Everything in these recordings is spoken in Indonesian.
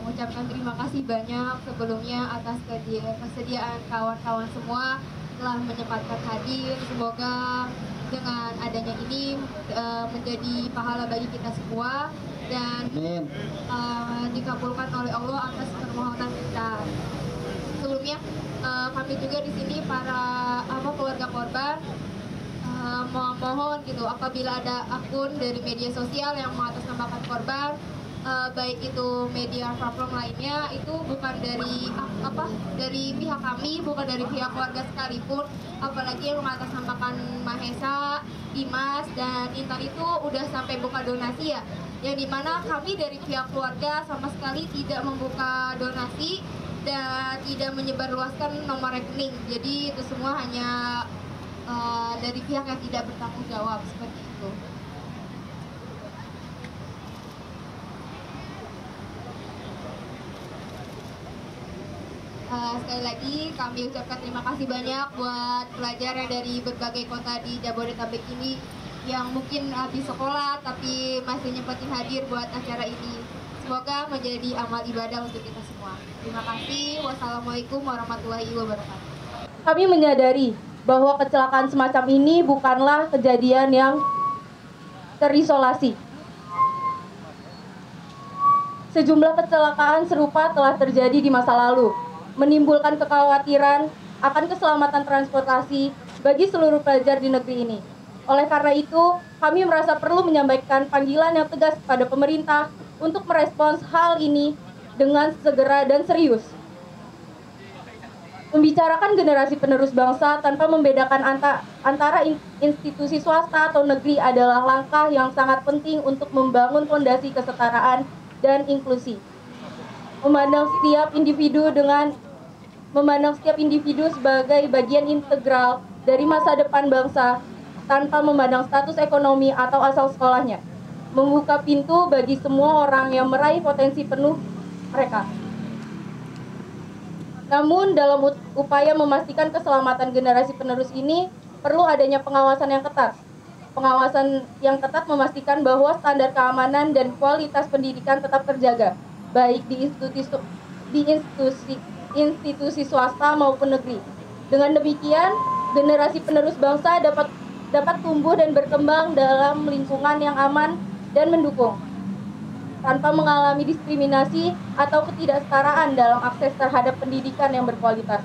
mengucapkan terima kasih banyak sebelumnya atas kesediaan kawan-kawan semua telah menyempatkan hadir. Semoga dengan adanya ini menjadi pahala bagi kita semua dan dikabulkan oleh Allah atas permohonan kita. Sebelumnya kami juga di sini para keluarga korban mohon gitu apabila ada akun dari media sosial yang mengatasnamakan korban, baik itu media platform lainnya, itu bukan dari pihak kami, bukan dari pihak keluarga sekalipun, apalagi yang mengatasnamakan Mahesa, Dimas dan Intan itu udah sampai buka donasi ya, yang dimana kami dari pihak keluarga sama sekali tidak membuka donasi dan tidak menyebarluaskan nomor rekening. Jadi itu semua hanya dari pihak yang tidak bertanggung jawab, seperti itu. Sekali lagi kami ucapkan terima kasih banyak buat pelajar yang dari berbagai kota di Jabodetabek ini yang mungkin habis sekolah tapi masih nyempetin hadir buat acara ini. Semoga menjadi amal ibadah untuk kita semua. Terima kasih. Wassalamualaikum warahmatullahi wabarakatuh. Kami menyadari bahwa kecelakaan semacam ini bukanlah kejadian yang terisolasi. Sejumlah kecelakaan serupa telah terjadi di masa lalu, menimbulkan kekhawatiran akan keselamatan transportasi bagi seluruh pelajar di negeri ini. Oleh karena itu, kami merasa perlu menyampaikan panggilan yang tegas kepada pemerintah untuk merespons hal ini dengan segera dan serius. Membicarakan generasi penerus bangsa tanpa membedakan antara institusi swasta atau negeri adalah langkah yang sangat penting untuk membangun fondasi kesetaraan dan inklusi. Memandang setiap individu sebagai bagian integral dari masa depan bangsa tanpa memandang status ekonomi atau asal sekolahnya. Membuka pintu bagi semua orang yang meraih potensi penuh mereka. Namun dalam upaya memastikan keselamatan generasi penerus ini perlu adanya pengawasan yang ketat. Pengawasan yang ketat memastikan bahwa standar keamanan dan kualitas pendidikan tetap terjaga, baik di institusi swasta maupun negeri. Dengan demikian, generasi penerus bangsa dapat tumbuh dan berkembang dalam lingkungan yang aman dan mendukung, tanpa mengalami diskriminasi atau ketidaksetaraan dalam akses terhadap pendidikan yang berkualitas.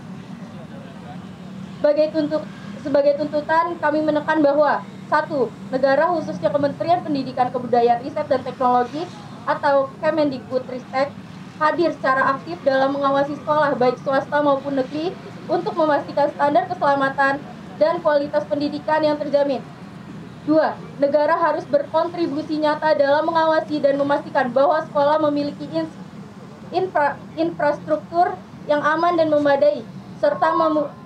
Sebagai tuntutan, kami menekan bahwa 1. Negara khususnya Kementerian Pendidikan Kebudayaan Riset dan Teknologi atau Kemendikbudristek hadir secara aktif dalam mengawasi sekolah baik swasta maupun negeri untuk memastikan standar keselamatan dan kualitas pendidikan yang terjamin. 2. Negara harus berkontribusi nyata dalam mengawasi dan memastikan bahwa sekolah memiliki infrastruktur yang aman dan memadai, serta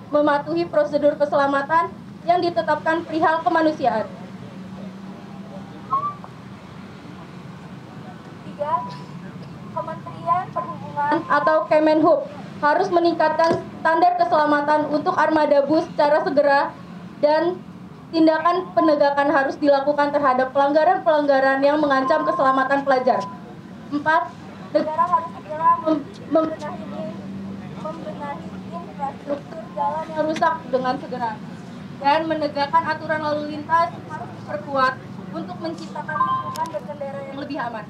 mematuhi prosedur keselamatan yang ditetapkan perihal kemanusiaan. 3. Kementerian Perhubungan atau Kemenhub harus meningkatkan standar keselamatan untuk armada bus secara segera dan tindakan penegakan harus dilakukan terhadap pelanggaran-pelanggaran yang mengancam keselamatan pelajar. 4. Negara harus segera membenahi infrastruktur jalan yang rusak dengan segera dan menegakkan aturan lalu lintas harus diperkuat untuk menciptakan lingkungan berkendara yang lebih aman.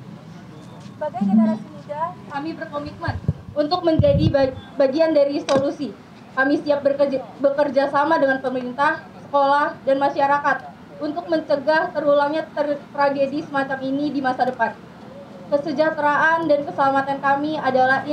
Sebagai generasi muda, kami berkomitmen untuk menjadi bagian dari solusi. Kami siap bekerja sama dengan pemerintah, sekolah, dan masyarakat untuk mencegah terulangnya tragedi semacam ini di masa depan. Kesejahteraan dan keselamatan kami adalah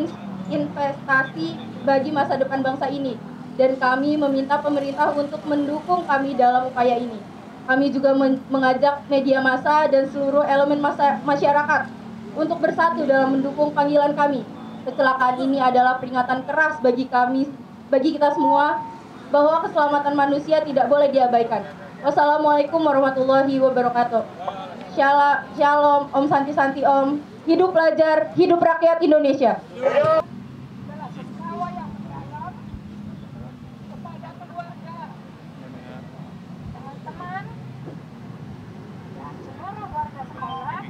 investasi bagi masa depan bangsa ini, dan kami meminta pemerintah untuk mendukung kami dalam upaya ini. Kami juga mengajak media massa dan seluruh elemen masyarakat untuk bersatu dalam mendukung panggilan kami. Kecelakaan ini adalah peringatan keras bagi kita semua bahwa keselamatan manusia tidak boleh diabaikan. Wassalamualaikum warahmatullahi wabarakatuh. Shalom, Om Santi Santi Om. Hidup pelajar, hidup rakyat Indonesia. Teman-teman dan seluruh warga sekolah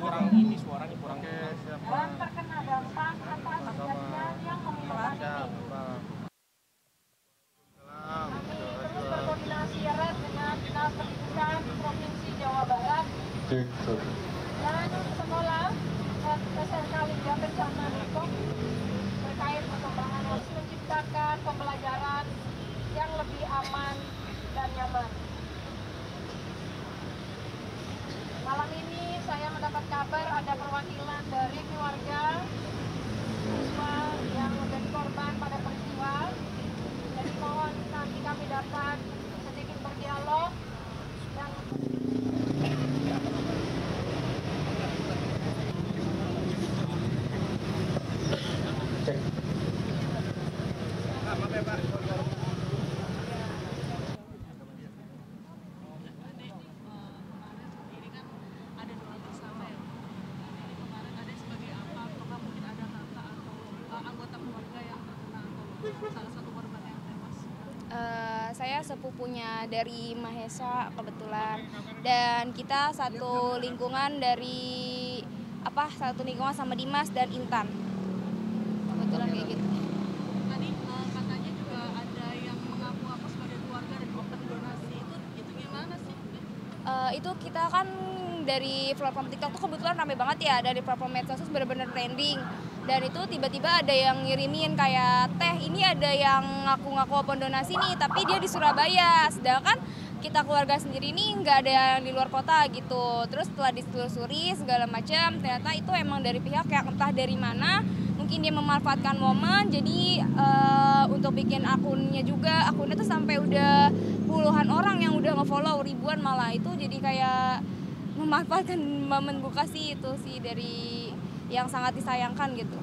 kurang ini suaranya kurang dan terkena dampak atas kejadian yang memilukan ini. Kami terus berkoordinasi erat dengan Dinas Pendidikan Provinsi Jawa Barat dan sekolah dan SMK Lingga Kencana Depok terkait perkembangan harus menciptakan pembelajaran yang lebih aman dan nyaman. Malam ini saya mendapat kabar ada perwakilan dari keluarga siswa yang menjadi korban pada peristiwa. Jadi mohon nanti kami dapat sedikit berdialog dan saya sepupunya dari Mahesa kebetulan, dan kita satu lingkungan sama Dimas dan Intan, kebetulan kayak gitu. Tadi katanya juga ada yang mengaku sebagai keluarga dan open donasi, itu gimana sih? Itu kita kan dari platform TikTok tuh kebetulan ramai banget ya, dari platform medsos benar-benar trending. Dan itu tiba-tiba ada yang ngirimin kayak, teh ini ada yang ngaku-ngaku open donasi nih, tapi dia di Surabaya, sedangkan kita keluarga sendiri nih nggak ada yang di luar kota gitu. Terus setelah ditelusuri segala macam, ternyata itu emang dari pihak yang entah dari mana, mungkin dia memanfaatkan momen, jadi untuk bikin akunnya juga, akunnya tuh sampai udah puluhan orang yang udah nge-follow, ribuan malah. Itu jadi kayak memanfaatkan momen buka sih, itu sih dari yang sangat disayangkan gitu.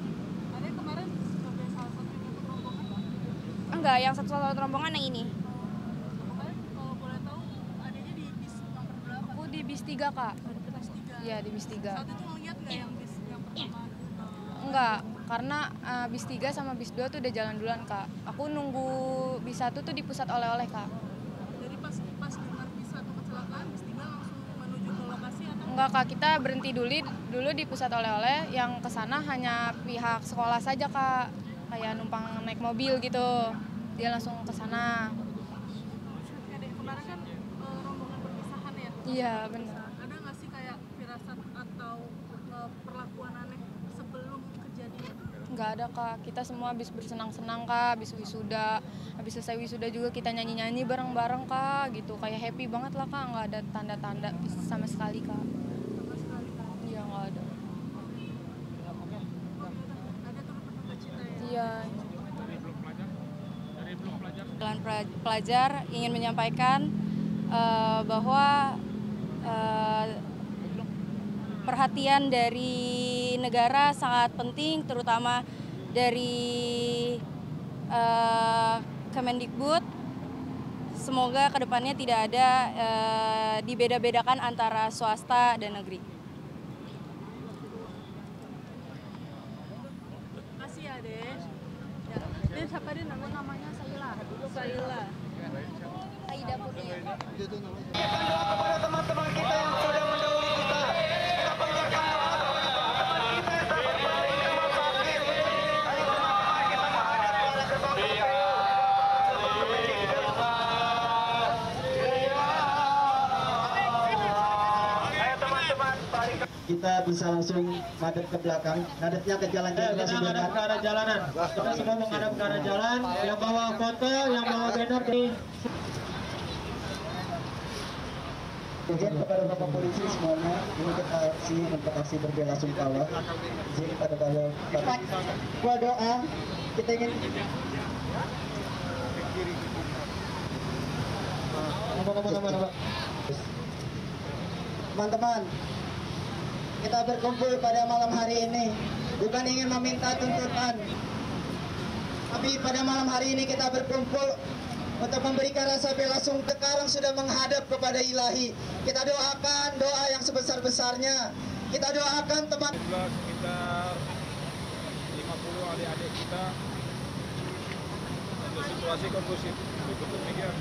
Ada kemarin sebagai salah satu ikut rombongan? Enggak, yang satu rombongan yang ini. Kemarin kalau boleh tahu adanya di bis nomor berapa? Aku di bis 3 Kak. Bis 3. Iya di bis 3. Saat itu ngeliat nggak yang bis yang pertama? Enggak, karena bis 3 sama bis 2 tuh udah jalan duluan Kak. Aku nunggu bis 1 tuh di pusat oleh-oleh Kak. Jadi pas dengar bis 1 kecelakaan, bis 3 langsung menuju ke lokasi atau? Enggak Kak, kita berhenti dulu di pusat oleh-oleh, yang kesana hanya pihak sekolah saja Kak. Kayak numpang naik mobil gitu, dia langsung kesana. Kemarin kan rombongan perpisahan ya? Iya benar. Ada nggak sih kayak firasat atau perlakuan aneh sebelum kejadian? Nggak ada Kak, kita semua habis bersenang-senang Kak, habis wisuda, habis selesai wisuda juga kita nyanyi-nyanyi bareng-bareng Kak, gitu. Kayak happy banget lah Kak, nggak ada tanda-tanda sama sekali Kak. Sama sekali kan? Iya nggak ada. Ada turut berduka cita ya? Iya. Jalan pelajar ingin menyampaikan bahwa perhatian dari negara sangat penting, terutama dari Kemendikbud. Semoga kedepannya tidak ada dibeda-bedakan antara swasta dan negeri. Makasih ya Deh. Dia siapa dia namanya Saila. Aida Purnia. Kepada teman-teman kita yang sudah mendahului kita, kita panjatkan teman kita sampai kembali ke rumah sakit. Ayo sama-sama kita menghadap pada gerbang Ayo teman-teman, kita bisa langsung madep ke belakang, madepnya ke jalan kita menghadap ke arah jalanan. Kita semua menghadap ke arah jalan. Yang bawa foto, yang bawa banner di. Izin kepada Bapak Polisi semuanya, ini kita aksi untuk aksi berbela sungkawa. Izin pada Bapak. Gua doa, kita ingin. Teman-teman, kita berkumpul pada malam hari ini bukan ingin meminta tuntutan, tapi pada malam hari ini kita berkumpul untuk memberikan rasa bela sungkawa. Sekarang sudah menghadap kepada Ilahi. Kita doakan doa yang sebesar-besarnya. Kita doakan teman. Sekitar 50 adik-adik kita untuk situasi kondusif. Cukup demikian.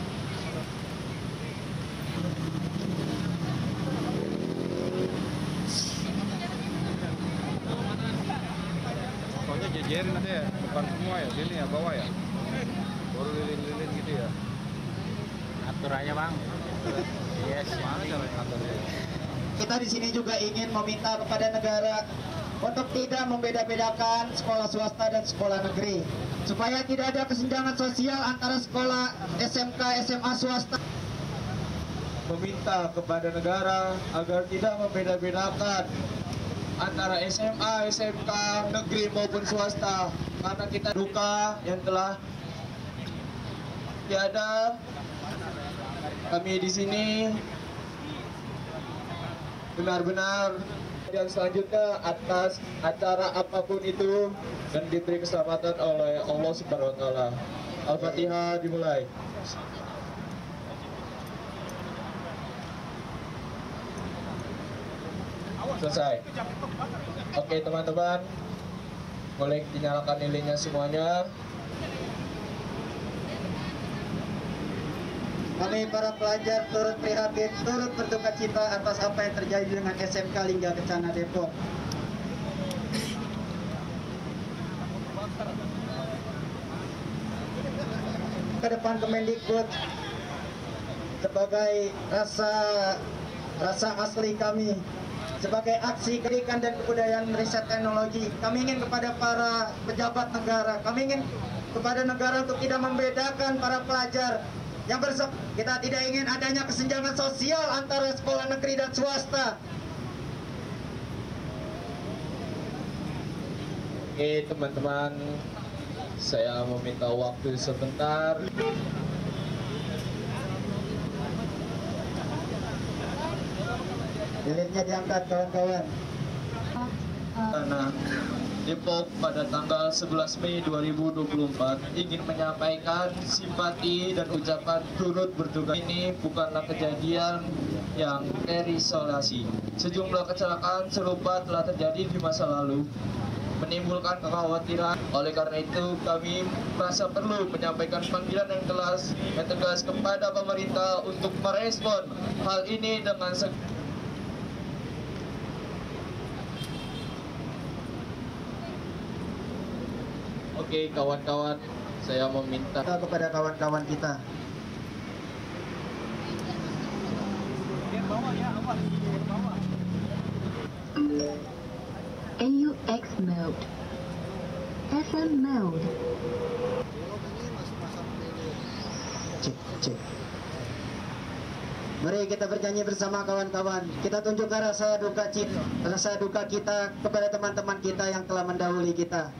Biarin nanti ya, depan semua ya, sini ya, bawah ya. Baru lilin-lilin gitu ya. Atur aja bang. Yes. Mana caranya ngaturnya? Kita di sini juga ingin meminta kepada negara untuk tidak membeda-bedakan sekolah swasta dan sekolah negeri, supaya tidak ada kesenjangan sosial antara sekolah SMK, SMA swasta. Meminta kepada negara agar tidak membeda-bedakan antara SMA, SMK, negeri maupun swasta, karena kita duka yang telah tiada. Kami di sini benar-benar dan selanjutnya atas acara apapun itu dan diberi keselamatan oleh Allah Subhanahu wa taala. Al-Fatihah dimulai. Selesai. Oke teman-teman, boleh dinyalakan lilinnya semuanya. Kami para pelajar turut prihatin, turut berduka cita atas apa yang terjadi dengan SMK Lingga Kencana Depok. Ke depan Kemendikbud sebagai rasa asli kami, sebagai aksi pendidikan dan kebudayaan riset teknologi. Kami ingin kepada para pejabat negara, kami ingin kepada negara untuk tidak membedakan para pelajar yang kita tidak ingin adanya kesenjangan sosial antara sekolah negeri dan swasta. Oke teman-teman, saya meminta waktu sebentar. Lilinnya diangkat kawan-kawan. Karena Depok pada tanggal 11 Mei 2024 ingin menyampaikan simpati dan ucapan turut berduka. Ini bukanlah kejadian yang terisolasi. Sejumlah kecelakaan serupa telah terjadi di masa lalu, menimbulkan kekhawatiran. Oleh karena itu, kami merasa perlu menyampaikan panggilan yang tegas kepada pemerintah untuk merespon hal ini dengan segera. Oke kawan-kawan, saya meminta Kepada kawan-kawan kita. AUX mode. FM mode. Cek. Mari kita bernyanyi bersama kawan-kawan. Kita tunjukkan rasa duka kita kepada teman-teman kita yang telah mendahului kita.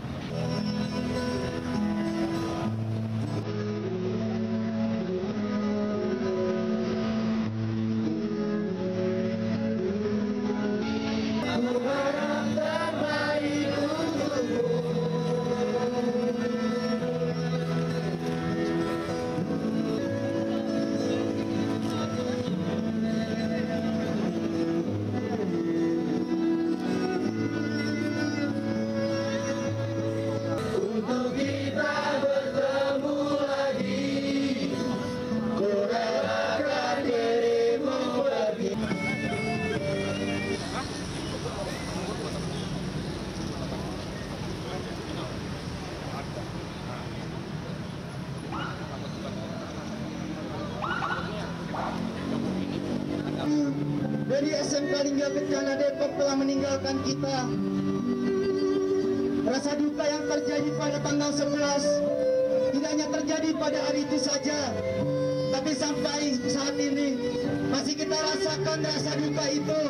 Dari SMK Lingga Kencana Depok telah meninggalkan kita. Rasa duka yang terjadi pada tanggal 11 tidak hanya terjadi pada hari itu saja, tapi sampai saat ini masih kita rasakan rasa duka itu.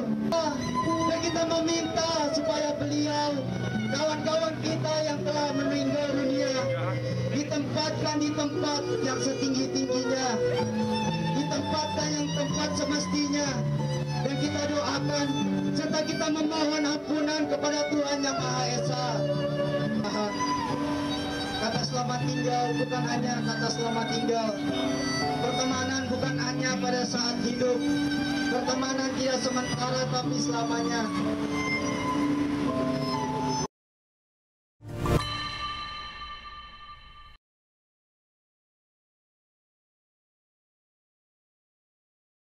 Dan kita meminta supaya beliau, kawan-kawan kita yang telah meninggal dunia, ditempatkan di tempat yang setinggi-tingginya, ditempatkan yang tempat semestinya. Dan kita doakan serta kita memohon ampunan kepada Tuhan Yang Maha Esa. Kata selamat tinggal bukan hanya kata selamat tinggal. Pertemanan bukan hanya pada saat hidup. Pertemanan tidak sementara tapi selamanya.